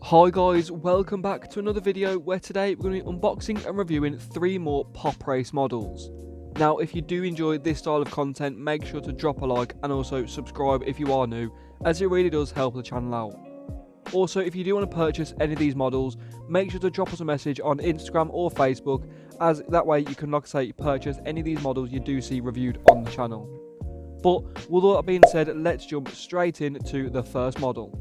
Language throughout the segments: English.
Hi guys, welcome back to another video where today we're going to be unboxing and reviewing 3 more PopRace models. Now if you do enjoy this style of content, make sure to drop a like and also subscribe if you are new, as it really does help the channel out. Also, if you do want to purchase any of these models, make sure to drop us a message on Instagram or Facebook, as that way you can, like I say, purchase any of these models you do see reviewed on the channel. But with all that being said, let's jump straight into the first model,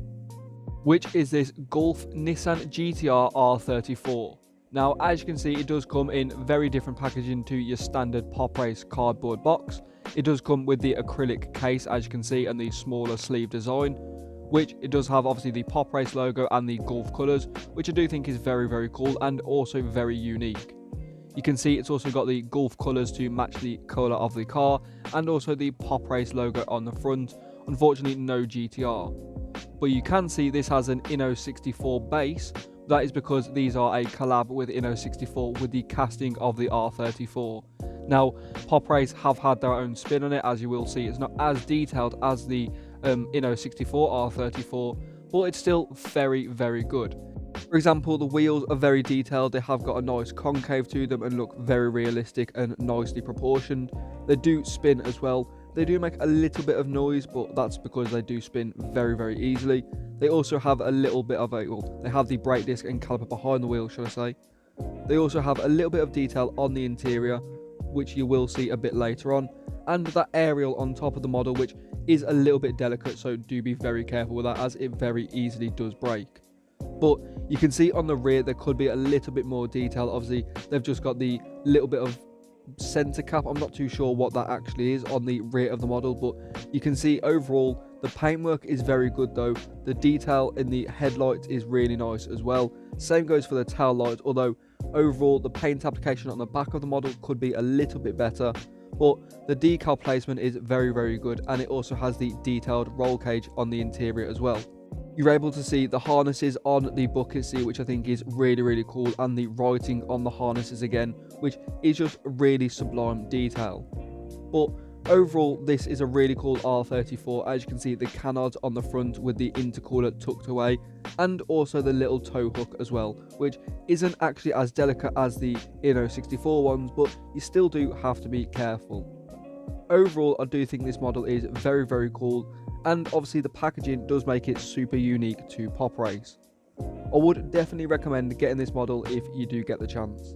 which is this Gulf Nissan GTR R34. Now, as you can see, it does come in very different packaging to your standard PopRace cardboard box. It does come with the acrylic case, as you can see, and the smaller sleeve design, which it does have obviously the PopRace logo and the Gulf colours, which I do think is very cool and also very unique. You can see it's also got the Gulf colours to match the colour of the car, and also the PopRace logo on the front. Unfortunately, no GTR. But you can see this has an Inno64 base. That is because these are a collab with Inno64 with the casting of the R34. Now, PopRace have had their own spin on it, as you will see. It's not as detailed as the Inno64 R34, but it's still very good. For example, the wheels are very detailed. They have got a nice concave to them and look very realistic and nicely proportioned. They do spin as well. They do make a little bit of noise, but that's because they do spin very easily. They also have a little bit of they have the brake disc and caliper behind the wheel, should I say. They also have a little bit of detail on the interior, which you will see a bit later on, and that aerial on top of the model, which is a little bit delicate, so do be very careful with that, as it very easily does break. But you can see on the rear there could be a little bit more detail. Obviously, they've just got the little bit of center cap. I'm not too sure what that actually is on the rear of the model, but you can see overall the paintwork is very good though. The detail in the headlights is really nice as well. Same goes for the tail lights, although overall the paint application on the back of the model could be a little bit better. But the decal placement is very good, and it also has the detailed roll cage on the interior as well. You're able to see the harnesses on the bucket seat, which I think is really cool, and the writing on the harnesses again, which is just really sublime detail. But overall, this is a really cool R34. As you can see, the canards on the front with the intercooler tucked away, and also the little tow hook as well, which isn't actually as delicate as the Inno64 ones, but you still do have to be careful. Overall, I do think this model is very cool, and obviously the packaging does make it super unique to PopRace. I would definitely recommend getting this model if you do get the chance.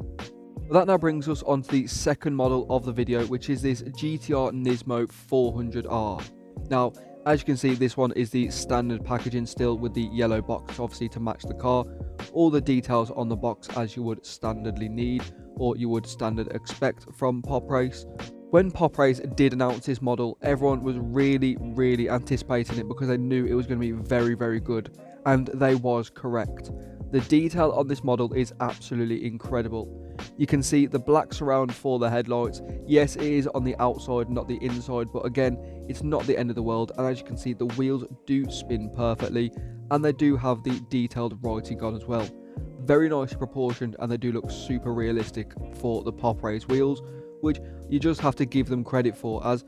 That now brings us on to the second model of the video, which is this GTR NISMO 400R. Now, as you can see, this one is the standard packaging still, with the yellow box obviously to match the car. All the details on the box as you would standardly need, or you would standard expect from PopRace. When PopRace did announce this model, everyone was really anticipating it because they knew it was going to be very good, and they was correct. The detail on this model is absolutely incredible. You can see the black surround for the headlights. Yes, it is on the outside, not the inside, but again, it's not the end of the world. And as you can see, the wheels do spin perfectly, and they do have the detailed writing on as well. Very nicely proportioned, and they do look super realistic for the PopRace wheels, which you just have to give them credit for. As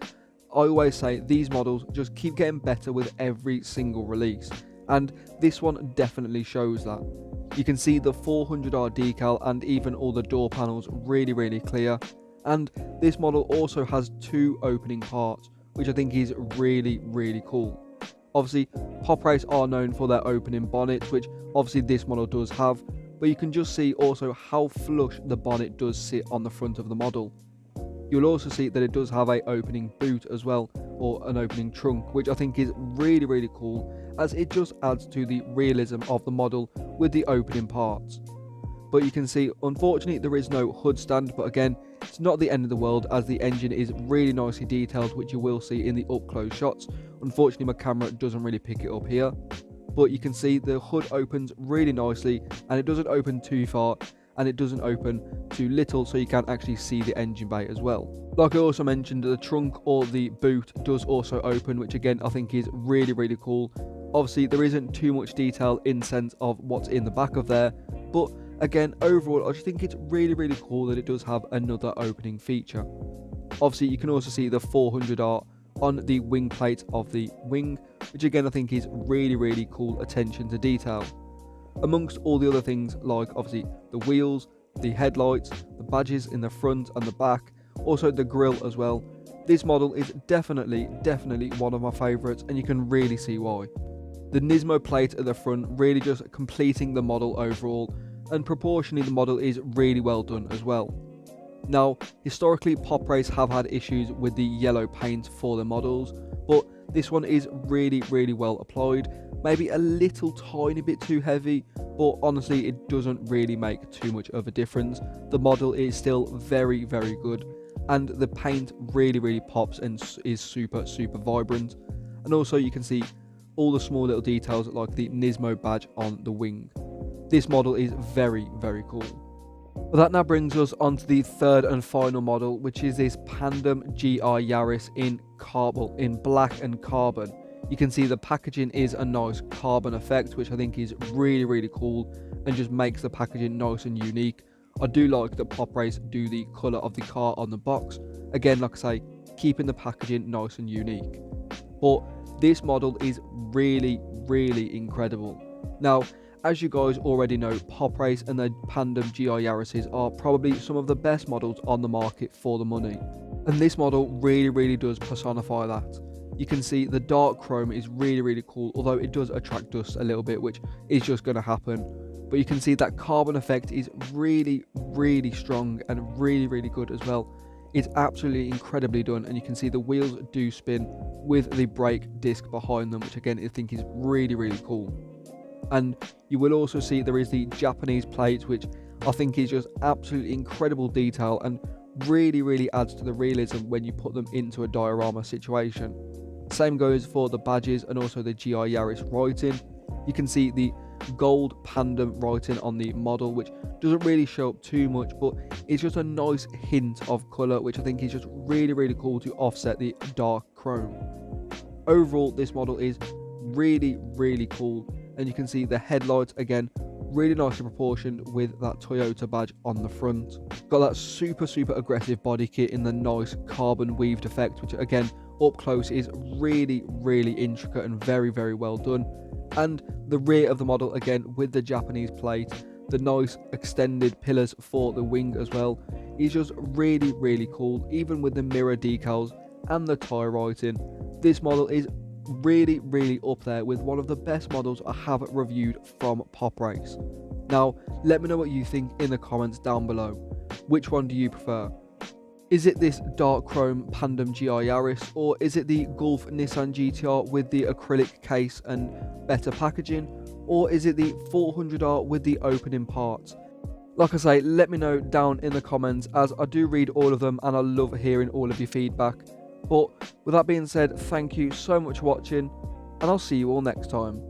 I always say, these models just keep getting better with every single release, and this one definitely shows that. You can see the 400R decal, and even all the door panels really clear. And this model also has 2 opening parts, which I think is really cool. Obviously, PopRace are known for their opening bonnets, which obviously this model does have, but you can just see also how flush the bonnet does sit on the front of the model. You'll also see that it does have an opening boot as well, or an opening trunk, which I think is really cool, as it just adds to the realism of the model with the opening parts. But you can see, unfortunately, there is no hood stand, but again, it's not the end of the world, as the engine is really nicely detailed, which you will see in the up close shots. Unfortunately, my camera doesn't really pick it up here, but you can see the hood opens really nicely, and it doesn't open too far, and it doesn't open too little, so you can actually see the engine bay as well. Like I also mentioned, the trunk or the boot does also open, which again I think is really cool. Obviously there isn't too much detail in sense of what's in the back of there, but again, overall I just think it's really cool that it does have another opening feature. Obviously you can also see the 400R on the wing plate of the wing, which again I think is really cool attention to detail. amongst all the other things like obviously the wheels, the headlights, the badges in the front and the back, also the grille as well. This model is definitely one of my favourites, and you can really see why. The NISMO plate at the front really just completing the model overall, and proportionally the model is really well done as well. Now, historically PopRace have had issues with the yellow paint for their models, but this one is really well applied. Maybe a little tiny bit too heavy, but honestly it doesn't really make too much of a difference. The model is still very good, and the paint really pops and is super vibrant. And also you can see all the small little details like the NISMO badge on the wing. This model is very cool. Well, that now brings us on to the third and final model, which is this Pandem GR Yaris in black and carbon. You can see the packaging is a nice carbon effect, which I think is really cool and just makes the packaging nice and unique. I do like that PopRace do the colour of the car on the box. Again, like I say, keeping the packaging nice and unique. But this model is really incredible. Now, as you guys already know, PopRace and their Pandem GR Yarises are probably some of the best models on the market for the money. And this model really does personify that. You can see the dark chrome is really cool, although it does attract dust a little bit, which is just going to happen. But you can see that carbon effect is really strong and really good as well. It's absolutely incredibly done, and you can see the wheels do spin with the brake disc behind them, which again I think is really cool. And you will also see there is the Japanese plate, which I think is just absolutely incredible detail and really adds to the realism when you put them into a diorama situation. Same goes for the badges and also the GR Yaris writing. You can see the gold Pandem writing on the model, which doesn't really show up too much, but it's just a nice hint of colour, which I think is just really cool to offset the dark chrome. Overall, this model is really cool, and you can see the headlights again really nicely proportioned with that Toyota badge on the front. Got that super aggressive body kit in the nice carbon weaved effect, which again up close is really intricate and very well done. And the rear of the model again with the Japanese plate, the nice extended pillars for the wing as well, is just really cool, even with the mirror decals and the tyre writing. This model is really up there with one of the best models I have reviewed from PopRace. Now let me know what you think in the comments down below. Which one do you prefer? Is it this dark chrome Pandem GR Yaris, or is it the Gulf Nissan GTR with the acrylic case and better packaging, or is it the 400R with the opening parts? Like I say, let me know down in the comments, as I do read all of them and I love hearing all of your feedback. But with that being said, thank you so much for watching, and I'll see you all next time.